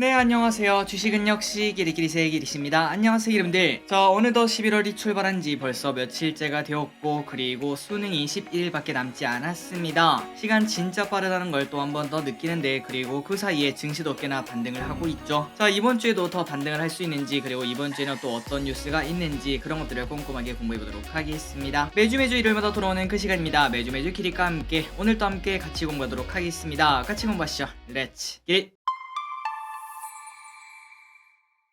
네, 안녕하세요. 주식은 역시 기리기리새 기리씨입니다. 안녕하세요, 여러분들. 자, 어느덧 11월이 출발한 지 벌써 며칠째가 되었고, 그리고 수능이 11일밖에 남지 않았습니다. 시간 진짜 빠르다는 걸 또 한 번 더 느끼는데, 그리고 그 사이에 증시도 꽤나 반등을 하고 있죠. 자, 이번 주에도 더 반등을 할 수 있는지, 그리고 이번 주에는 또 어떤 뉴스가 있는지, 그런 것들을 꼼꼼하게 공부해보도록 하겠습니다. 매주 일요일마다 돌아오는 그 시간입니다. 매주 기리과 함께, 오늘도 함께 같이 공부하도록 하겠습니다. 같이 공부하시죠. 렛츠 기릿!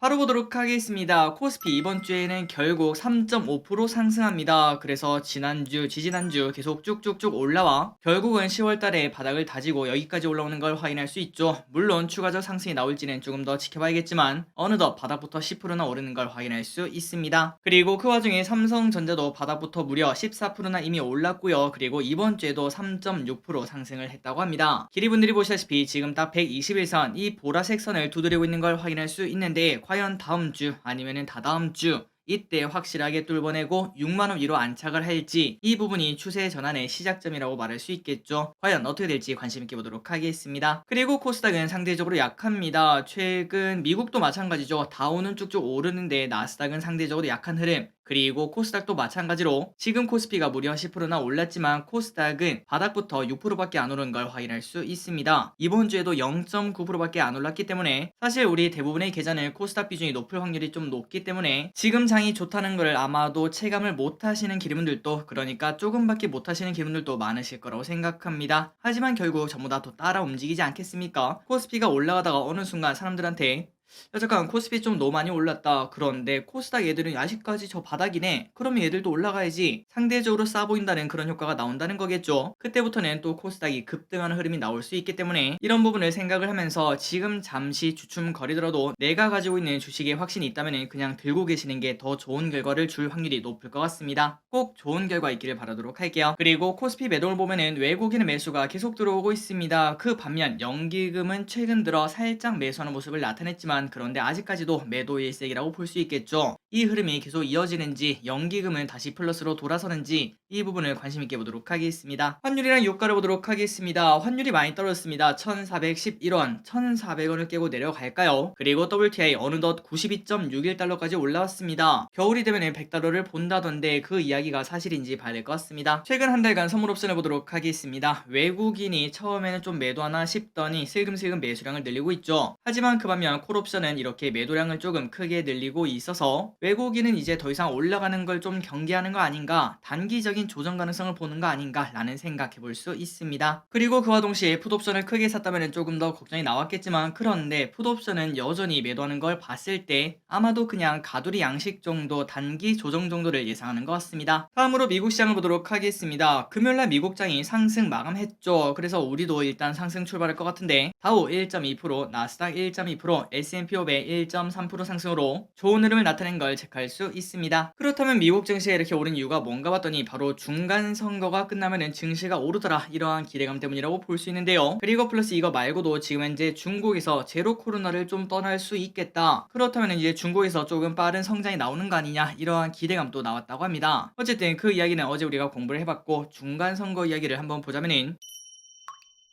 바로 보도록 하겠습니다. 코스피 이번 주에는 결국 3.5% 상승합니다. 그래서 지난주, 지지난주 계속 쭉쭉쭉 올라와 결국은 10월 달에 바닥을 다지고 여기까지 올라오는 걸 확인할 수 있죠. 물론 추가적 상승이 나올지는 조금 더 지켜봐야겠지만 어느덧 바닥부터 10%나 오르는 걸 확인할 수 있습니다. 그리고 그 와중에 삼성전자도 바닥부터 무려 14%나 이미 올랐고요. 그리고 이번 주에도 3.6% 상승을 했다고 합니다. 길이분들이 보시다시피 지금 딱 121선 이 보라색 선을 두드리고 있는 걸 확인할 수 있는데 과연 다음 주 아니면은 다다음 주 이때 확실하게 뚫어내고 6만원 위로 안착을 할지 이 부분이 추세 전환의 시작점이라고 말할 수 있겠죠. 과연 어떻게 될지 관심 있게 보도록 하겠습니다. 그리고 코스닥은 상대적으로 약합니다. 최근 미국도 마찬가지죠. 다우는 쭉쭉 오르는데 나스닥은 상대적으로 약한 흐름. 그리고 코스닥도 마찬가지로 지금 코스피가 무려 10%나 올랐지만 코스닥은 바닥부터 6%밖에 안 오른 걸 확인할 수 있습니다. 이번 주에도 0.9%밖에 안 올랐기 때문에 사실 우리 대부분의 계좌는 코스닥 비중이 높을 확률이 좀 높기 때문에 지금 장이 좋다는 걸 아마도 체감을 못 하시는 기분들도 그러니까 조금밖에 못 하시는 기분들도 많으실 거라고 생각합니다. 하지만 결국 전부 다 또 따라 움직이지 않겠습니까? 코스피가 올라가다가 어느 순간 사람들한테 야 잠깐 코스피 좀 너무 많이 올랐다. 그런데 코스닥 얘들은 아직까지 저 바닥이네. 그러면 얘들도 올라가야지. 상대적으로 싸 보인다는 그런 효과가 나온다는 거겠죠. 그때부터는 또 코스닥이 급등하는 흐름이 나올 수 있기 때문에 이런 부분을 생각을 하면서 지금 잠시 주춤거리더라도 내가 가지고 있는 주식에 확신이 있다면 그냥 들고 계시는 게 더 좋은 결과를 줄 확률이 높을 것 같습니다. 꼭 좋은 결과 있기를 바라도록 할게요. 그리고 코스피 매도를 보면은 외국인의 매수가 계속 들어오고 있습니다. 그 반면 연기금은 최근 들어 살짝 매수하는 모습을 나타냈지만 그런데 아직까지도 매도 일색이라고 볼 수 있겠죠. 이 흐름이 계속 이어지는지 연기금은 다시 플러스로 돌아서는지 이 부분을 관심 있게 보도록 하겠습니다. 환율이랑 유가를 보도록 하겠습니다. 환율이 많이 떨어졌습니다. 1411원, 1400원을 깨고 내려갈까요? 그리고 WTI 어느덧 92.61달러까지 올라왔습니다. 겨울이 되면 100달러를 본다던데 그 이야기가 사실인지 봐야 될 것 같습니다. 최근 한 달간 선물 옵션을 보도록 하겠습니다. 외국인이 처음에는 좀 매도하나 싶더니 슬금슬금 매수량을 늘리고 있죠. 하지만 그 반면 콜옵션은 이렇게 매도량을 조금 크게 늘리고 있어서 외국인은 이제 더 이상 올라가는 걸 좀 경계하는 거 아닌가, 단기적인 조정 가능성을 보는 거 아닌가 라는 생각해 볼 수 있습니다. 그리고 그와 동시에 풋옵션을 크게 샀다면 조금 더 걱정이 나왔겠지만 그런데 풋옵션은 여전히 매도하는 걸 봤을 때 아마도 그냥 가두리 양식 정도 단기 조정 정도를 예상하는 것 같습니다. 다음으로 미국 시장을 보도록 하겠습니다. 금요일날 미국장이 상승 마감했죠. 그래서 우리도 일단 상승 출발할 것 같은데 다우 1.2%, 나스닥 1.2%, S&P 500 1.3% 상승으로 좋은 흐름을 나타낸 걸 체크할 수 있습니다. 그렇다면 미국 증시가 이렇게 오른 이유가 뭔가 봤더니 바로 중간 선거가 끝나면은 증시가 오르더라 이러한 기대감 때문이라고 볼 수 있는데요. 그리고 플러스 이거 말고도 지금 현재 중국에서 제로 코로나를 좀 떠날 수 있겠다. 그렇다면 이제 중국에서 조금 빠른 성장이 나오는 거 아니냐 이러한 기대감도 나왔다고 합니다. 어쨌든 그 이야기는 어제 우리가 공부를 해봤고 중간 선거 이야기를 한번 보자면은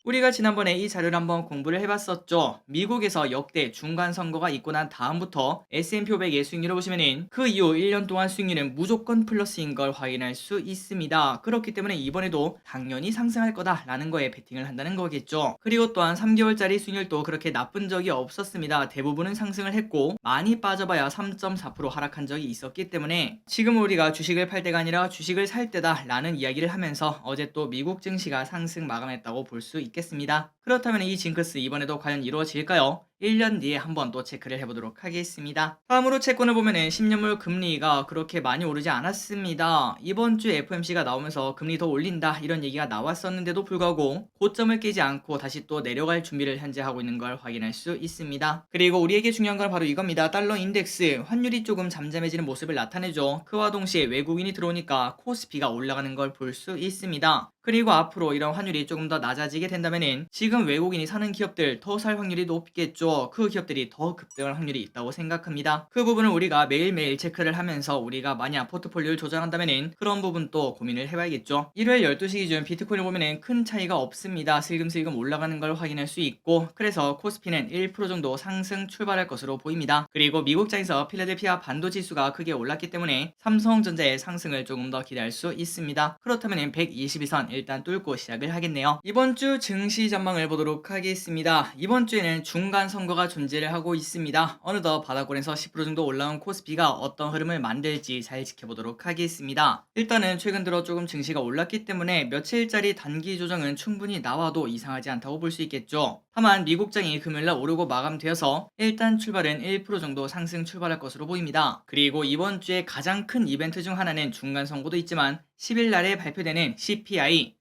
우리가 지난번에 이 자료를 한번 공부를 해봤었죠. 미국에서 역대 중간 선거가 있고 난 다음부터 S&P 500의 수익률을 보시면은 그 이후 1년 동안 수익률은 무조건 플러스인 걸 확인할 수 있습니다. 그렇기 때문에 이번에도 당연히 상승할 거다라는 거에 베팅을 한다는 거겠죠. 그리고 또한 3개월짜리 수익률도 그렇게 나쁜 적이 없었습니다. 대부분은 상승을 했고 많이 빠져봐야 3.4% 하락한 적이 있었기 때문에 지금 우리가 주식을 팔 때가 아니라 주식을 살 때다라는 이야기를 하면서 어제 또 미국 증시가 상승 마감했다고 볼 수 있겠습니다. 그렇다면 이 징크스 이번에도 과연 이루어질까요? 1년 뒤에 한번 또 체크를 해보도록 하겠습니다. 다음으로 채권을 보면은 10년물 금리가 그렇게 많이 오르지 않았습니다. 이번 주 FOMC가 나오면서 금리 더 올린다 이런 얘기가 나왔었는데도 불구하고 고점을 깨지 않고 다시 또 내려갈 준비를 현재 하고 있는 걸 확인할 수 있습니다. 그리고 우리에게 중요한 건 바로 이겁니다. 달러 인덱스 환율이 조금 잠잠해지는 모습을 나타내죠. 그와 동시에 외국인이 들어오니까 코스피가 올라가는 걸 볼 수 있습니다. 그리고 앞으로 이런 환율이 조금 더 낮아지게 된다면은 지금 지금 외국인이 사는 기업들 더 살 확률이 높겠죠. 그 기업들이 더 급등할 확률이 있다고 생각합니다. 그 부분을 우리가 매일매일 체크를 하면서 우리가 만약 포트폴리오를 조정한다면은 그런 부분도 고민을 해봐야겠죠. 일요일 12시 기준 비트코인을 보면은 큰 차이가 없습니다. 슬금슬금 올라가는 걸 확인할 수 있고, 그래서 코스피는 1% 정도 상승 출발할 것으로 보입니다. 그리고 미국장에서 필라델피아 반도지수가 크게 올랐기 때문에 삼성전자의 상승을 조금 더 기대할 수 있습니다. 그렇다면 122선 일단 뚫고 시작을 하겠네요. 이번 주 증시 전망을 보도록 하겠습니다. 이번 주에는 중간 선거가 존재를 하고 있습니다. 어느덧 바닥권에서 10% 정도 올라온 코스피가 어떤 흐름을 만들지 잘 지켜보도록 하겠습니다. 일단은 최근 들어 조금 증시가 올랐기 때문에 며칠짜리 단기 조정은 충분히 나와도 이상하지 않다고 볼 수 있겠죠. 다만 미국장이 금요일날 오르고 마감되어서 일단 출발은 1% 정도 상승 출발할 것으로 보입니다. 그리고 이번 주에 가장 큰 이벤트 중 하나는 중간 선거도 있지만 10일 날에 발표되는 CPI,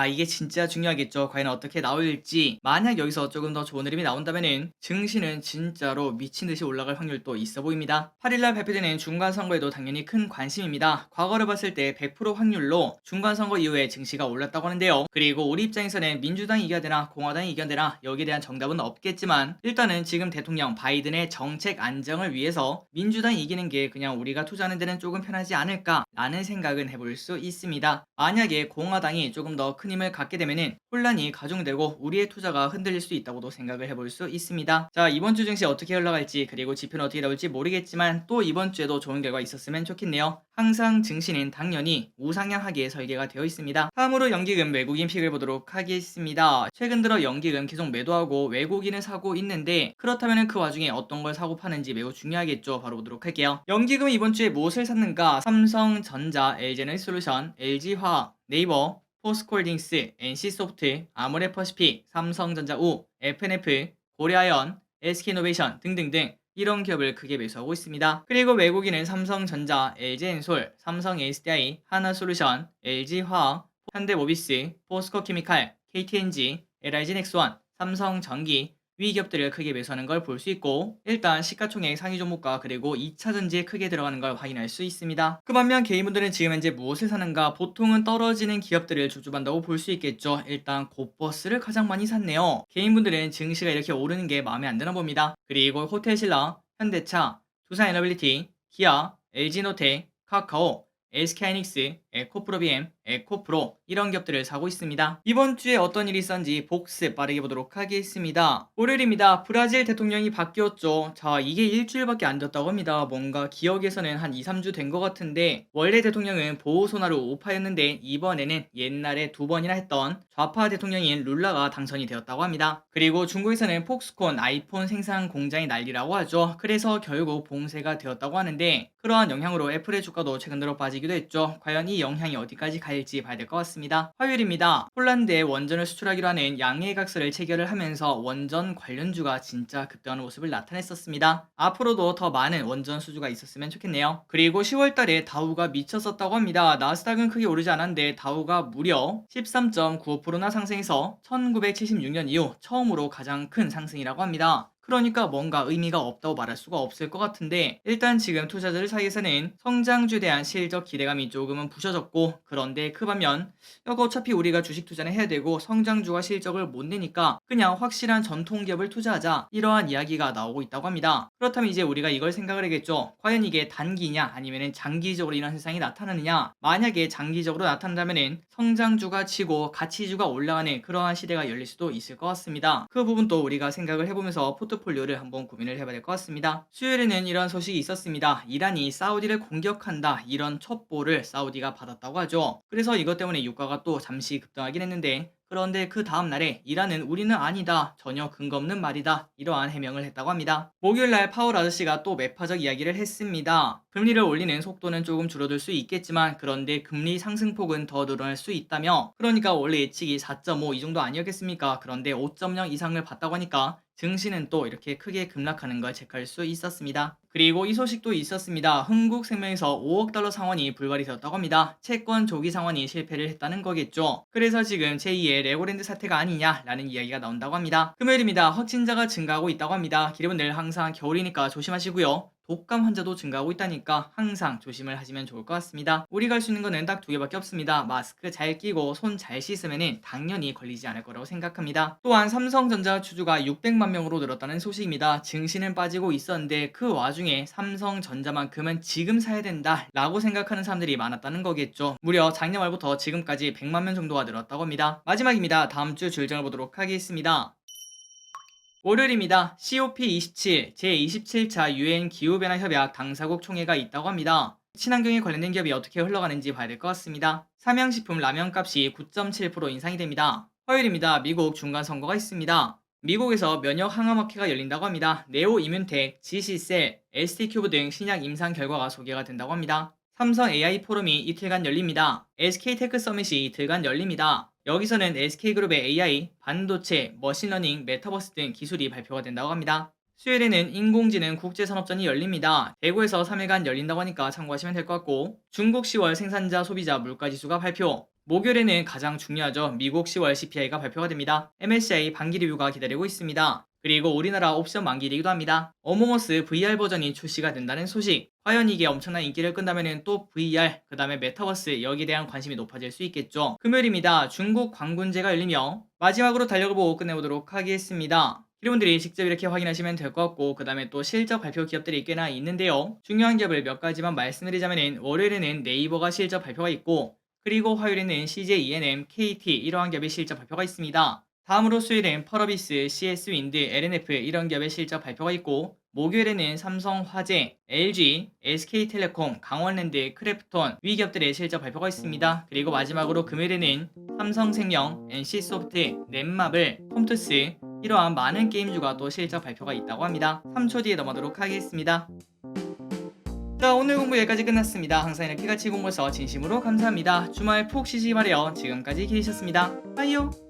이게 진짜 중요하겠죠. 과연 어떻게 나올지. 만약 여기서 조금 더 좋은 흐름이 나온다면은 증시는 진짜로 미친듯이 올라갈 확률도 있어 보입니다. 8일날 발표되는 중간선거에도 당연히 큰 관심입니다. 과거를 봤을 때 100% 확률로 중간선거 이후에 증시가 올랐다고 하는데요. 그리고 우리 입장에서는 민주당이 이겨야 되나 공화당이 이겨야 되나 여기에 대한 정답은 없겠지만, 일단은 지금 대통령 바이든의 정책 안정을 위해서 민주당이 이기는 게 그냥 우리가 투자하는 데는 조금 편하지 않을까 라는 생각은 해볼 수 있습니다. 만약에 공화당이 조금 더 큰 힘을 갖게 되면은 혼란이 가중되고 우리의 투자가 흔들릴 수 있다고도 생각을 해볼 수 있습니다. 자, 이번 주 증시 어떻게 흘러갈지 그리고 지표는 어떻게 나올지 모르겠지만 또 이번 주에도 좋은 결과 있었으면 좋겠네요. 항상 증시는 당연히 우상향하게 설계가 되어 있습니다. 다음으로 연기금 외국인 픽을 보도록 하겠습니다. 최근 들어 연기금 계속 매도하고 외국인을 사고 있는데, 그렇다면 그 와중에 어떤 걸 사고 파는지 매우 중요하겠죠. 바로 보도록 할게요. 연기금 이번 주에 무엇을 샀는가? 삼성전자, LG에너지솔루션, LG화학, 네이버, 포스코홀딩스, NC소프트, 아모레퍼시픽, 삼성전자우, FNF, 고려아연, SK이노베이션 등등등 이런 기업을 크게 매수하고 있습니다. 그리고 외국인은 삼성전자, LG엔솔, 삼성SDI, 하나솔루션, LG화학, 현대모비스, 포스코케미칼, KTNG, LIG넥스원, 삼성전기 위 기업들을 크게 매수하는 걸 볼 수 있고, 일단 시가총액 상위 종목과 그리고 2차전지에 크게 들어가는 걸 확인할 수 있습니다. 그 반면 개인분들은 지금 현재 무엇을 사는가? 보통은 떨어지는 기업들을 주주반다고 볼 수 있겠죠. 일단 고버스를 가장 많이 샀네요. 개인분들은 증시가 이렇게 오르는 게 마음에 안 드나 봅니다. 그리고 호텔신라, 현대차, 두산에너빌리티, 기아, LG노텍, 카카오, SK하이닉스, 에코프로비엠, 에코프로 이런 기업들을 사고 있습니다. 이번 주에 어떤 일이 있었는지 복습 빠르게 보도록 하겠습니다. 월요일입니다. 브라질 대통령이 바뀌었죠. 자, 이게 일주일밖에 안 됐다고 합니다. 뭔가 기억에서는 한 2, 3주 된 것 같은데, 원래 대통령은 보우소나루 우파였는데 이번에는 옛날에 2번이나 했던 좌파 대통령인 룰라가 당선이 되었다고 합니다. 그리고 중국에서는 폭스콘 아이폰 생산 공장이 난리라고 하죠. 그래서 결국 봉쇄가 되었다고 하는데, 그러한 영향으로 애플의 주가도 최근 들어 빠지기도 했죠. 과연 이 영향이 어디까지 갈지 봐야 될 것 같습니다. 화요일입니다. 폴란드에 원전을 수출하기로 하는 양해각서를 체결을 하면서 원전 관련주가 진짜 급등하는 모습을 나타냈었습니다. 앞으로도 더 많은 원전 수주가 있었으면 좋겠네요. 그리고 10월달에 다우가 미쳤었다고 합니다. 나스닥은 크게 오르지 않았는데 다우가 무려 13.95%나 상승해서 1976년 이후 처음으로 가장 큰 상승이라고 합니다. 그러니까 뭔가 의미가 없다고 말할 수가 없을 것 같은데, 일단 지금 투자자들 사이에서는 성장주에 대한 실적 기대감이 조금은 부셔졌고, 그런데 그 반면 이거 어차피 우리가 주식 투자는 해야 되고 성장주가 실적을 못 내니까 그냥 확실한 전통기업을 투자하자, 이러한 이야기가 나오고 있다고 합니다. 그렇다면 이제 우리가 이걸 생각을 해야겠죠. 과연 이게 단기냐 아니면 장기적으로 이런 현상이 나타나느냐. 만약에 장기적으로 나타난다면 성장주가 치고 가치주가 올라가는 그러한 시대가 열릴 수도 있을 것 같습니다. 그 부분도 우리가 생각을 해보면서 포트폴리오를 한번 고민을 해봐야 될 것 같습니다. 수요일에는 이런 소식이 있었습니다. 이란이 사우디를 공격한다, 이런 첩보를 사우디가 받았다고 하죠. 그래서 이것 때문에 유가가 또 잠시 급등하긴 했는데, 그런데 그 다음날에 이란은 우리는 아니다, 전혀 근거 없는 말이다, 이러한 해명을 했다고 합니다. 목요일날 파월 아저씨가 또 매파적 이야기를 했습니다. 금리를 올리는 속도는 조금 줄어들 수 있겠지만 그런데 금리 상승폭은 더 늘어날 수 있다며, 그러니까 원래 예측이 4.5 이 정도 아니었겠습니까? 그런데 5.0 이상을 봤다고 하니까 증시는 또 이렇게 크게 급락하는 걸 체크할 수 있었습니다. 그리고 이 소식도 있었습니다. 흥국생명에서 5억 달러 상환이 불발이 되었다고 합니다. 채권 조기 상환이 실패를 했다는 거겠죠. 그래서 지금 제2의 레고랜드 사태가 아니냐라는 이야기가 나온다고 합니다. 금요일입니다. 확진자가 증가하고 있다고 합니다. 기대분들 항상 겨울이니까 조심하시고요. 독감 환자도 증가하고 있다니까 항상 조심을 하시면 좋을 것 같습니다. 우리가 할 수 있는 거는 딱 두 개밖에 없습니다. 마스크 잘 끼고 손 잘 씻으면 당연히 걸리지 않을 거라고 생각합니다. 또한 삼성전자 주주가 600만 명으로 늘었다는 소식입니다. 증시는 빠지고 있었는데 그 와중에 삼성전자만큼은 지금 사야 된다 라고 생각하는 사람들이 많았다는 거겠죠. 무려 작년 말부터 지금까지 100만 명 정도가 늘었다고 합니다. 마지막입니다. 다음 주 줄정을 보도록 하겠습니다. 월요일입니다. COP27 제27차 유엔 기후변화 협약 당사국 총회가 있다고 합니다. 친환경에 관련된 기업이 어떻게 흘러가는지 봐야 될 것 같습니다. 삼양식품 라면값이 9.7% 인상이 됩니다. 화요일입니다. 미국 중간선거가 있습니다. 미국에서 면역 항암학회가 열린다고 합니다. 네오 이뮨텍, 지시셀, ST큐브 등 신약 임상 결과가 소개가 된다고 합니다. 삼성 AI 포럼이 이틀간 열립니다. SK테크 서밋이 이틀간 열립니다. 여기서는 SK그룹의 AI, 반도체, 머신러닝, 메타버스 등 기술이 발표가 된다고 합니다. 수요일에는 인공지능 국제산업전이 열립니다. 대구에서 3일간 열린다고 하니까 참고하시면 될 것 같고, 중국 10월 생산자 소비자 물가지수가 발표, 목요일에는 가장 중요하죠. 미국 10월 CPI가 발표가 됩니다. MSCI 반기 리뷰가 기다리고 있습니다. 그리고 우리나라 옵션 만기이기도 합니다. 어몽어스 VR 버전이 출시가 된다는 소식. 과연 이게 엄청난 인기를 끈다면 또 VR, 그 다음에 메타버스 여기에 대한 관심이 높아질 수 있겠죠. 금요일입니다. 중국 광군제가 열리며 마지막으로 달력을 끝내보도록 하겠습니다. 여러분들이 직접 이렇게 확인하시면 될 것 같고, 그 다음에 또 실적 발표 기업들이 꽤나 있는데요. 중요한 기업을 몇 가지만 말씀드리자면 월요일에는 네이버가 실적 발표가 있고, 그리고 화요일에는 CJ ENM, KT 이러한 기업의 실적 발표가 있습니다. 다음으로 수요일엔 펄어비스, CS윈드, LNF 이런 기업의 실적 발표가 있고, 목요일에는 삼성화재, LG, SK텔레콤, 강원랜드, 크래프톤 위 기업들의 실적 발표가 있습니다. 그리고 마지막으로 금요일에는 삼성생명, NC소프트, 넷마블, 컴투스 이러한 많은 게임주가 또 실적 발표가 있다고 합니다. 3초 뒤에 넘어가도록 하겠습니다. 자, 오늘 공부 여기까지 끝났습니다. 항상 이렇게 같이 공부해서 진심으로 감사합니다. 주말 푹 쉬시기 바래요. 지금까지 기리셨습니다. 빠이요.